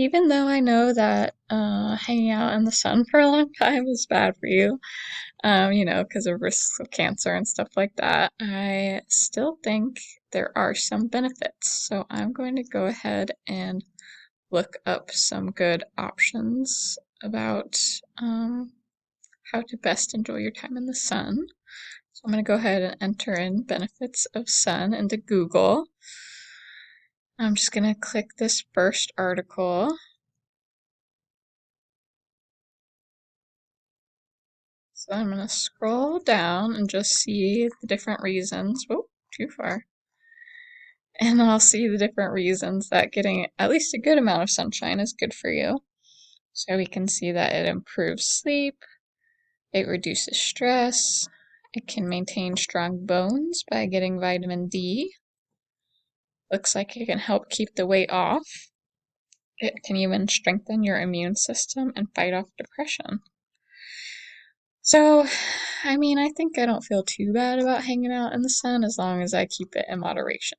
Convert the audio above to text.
Even though I know that hanging out in the sun for a long time is bad for you, because of risks of cancer and stuff like that, I still think there are some benefits. So I'm going to go ahead and look up some good options about how to best enjoy your time in the sun. So I'm going to go ahead and enter in benefits of sun into Google. I'm just going to click this first article. So I'm going to scroll down and just see the different reasons. Whoa, too far. And I'll see the different reasons that getting at least a good amount of sunshine is good for you. So we can see that it improves sleep, it reduces stress, it can maintain strong bones by getting vitamin D. Looks like it can help keep the weight off. It can even strengthen your immune system and fight off depression. So, I think I don't feel too bad about hanging out in the sun as long as I keep it in moderation.